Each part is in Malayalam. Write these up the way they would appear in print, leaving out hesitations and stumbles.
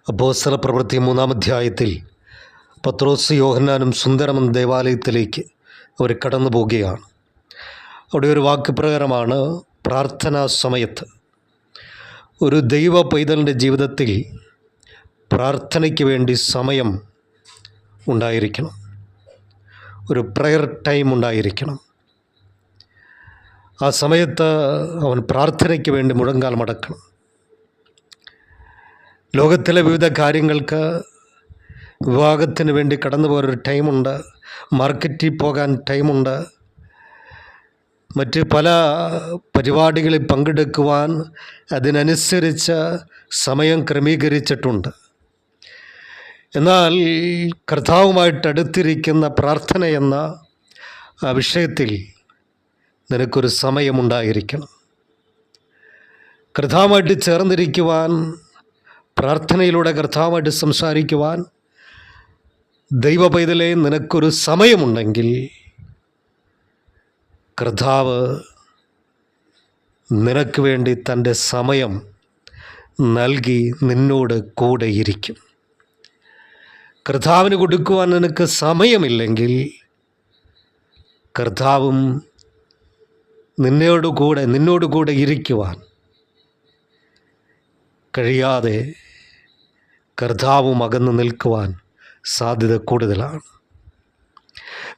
അപ്പോസ്തലപ്രവൃത്തി 3-ാം അധ്യായത്തിൽ പത്രോസ് യോഹന്നാനും സുന്ദരമൻ ദേവാലയത്തിലേക്ക് അവർ കടന്നു പോവുകയാണ്. അവിടെ ഒരു വാക്ക് പ്രകാരമാണ്, പ്രാർത്ഥനാ സമയത്ത് ഒരു ദൈവ പൈതലിൻ്റെ ജീവിതത്തിൽ പ്രാർത്ഥനയ്ക്ക് വേണ്ടി സമയം ഉണ്ടായിരിക്കണം, ഒരു പ്രയർ ടൈം ഉണ്ടായിരിക്കണം. ആ സമയത്ത് അവൻ പ്രാർത്ഥനയ്ക്ക് വേണ്ടി മുഴങ്കാൽ മടക്കണം. ലോകത്തിലെ വിവിധ കാര്യങ്ങൾക്ക്, വിവാഹത്തിന് വേണ്ടി കടന്നു പോകാനൊരു ടൈമുണ്ട്, മാർക്കറ്റിൽ പോകാൻ ടൈമുണ്ട്, മറ്റ് പല പരിപാടികളിൽ പങ്കെടുക്കുവാൻ അതിനനുസരിച്ച് സമയം ക്രമീകരിച്ചിട്ടുണ്ട്. എന്നാൽ കർത്താവുമായിട്ട് അടുത്തിരിക്കുന്ന പ്രാർത്ഥന എന്ന വിഷയത്തിൽ നിനക്കൊരു സമയമുണ്ടായിരിക്കണം. കർത്താവുമായിട്ട് ചേർന്നിരിക്കുവാൻ, പ്രാർത്ഥനയിലൂടെ കർത്താവുമായിട്ട് സംസാരിക്കുവാൻ ദൈവ പൈതലേ നിനക്കൊരു സമയമുണ്ടെങ്കിൽ കർത്താവ് നിനക്ക് വേണ്ടി തൻ്റെ സമയം നൽകി നിന്നോട് കൂടെയിരിക്കും. കർത്താവിന് കൊടുക്കുവാൻ നിനക്ക് സമയമില്ലെങ്കിൽ കർത്താവും നിന്നോട് കൂടെ ഇരിക്കുവാൻ കഴിയാതെ കർത്താവും അകന്ന് നിൽക്കുവാൻ സാധ്യത കൂടുതലാണ്.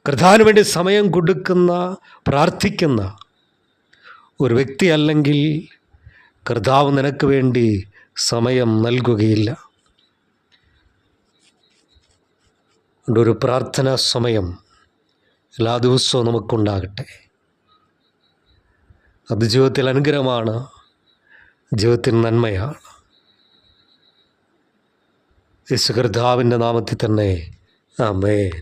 കർത്താവിന് വേണ്ടി സമയം കൊടുക്കുന്ന, പ്രാർത്ഥിക്കുന്ന ഒരു വ്യക്തി അല്ലെങ്കിൽ കർത്താവ് നിനക്ക് വേണ്ടി സമയം നൽകുകയില്ല. ഒരു പ്രാർത്ഥനാ സമയം എല്ലാ ദിവസവും നമുക്കുണ്ടാകട്ടെ. അത് ജീവിതത്തിൽ അനുഗ്രഹമാണ്, ജീവിതത്തിൽ നന്മയാണ്. യേശു കർത്താവിൻ്റെ നാമത്തിൽ തന്നെ ആമേൻ.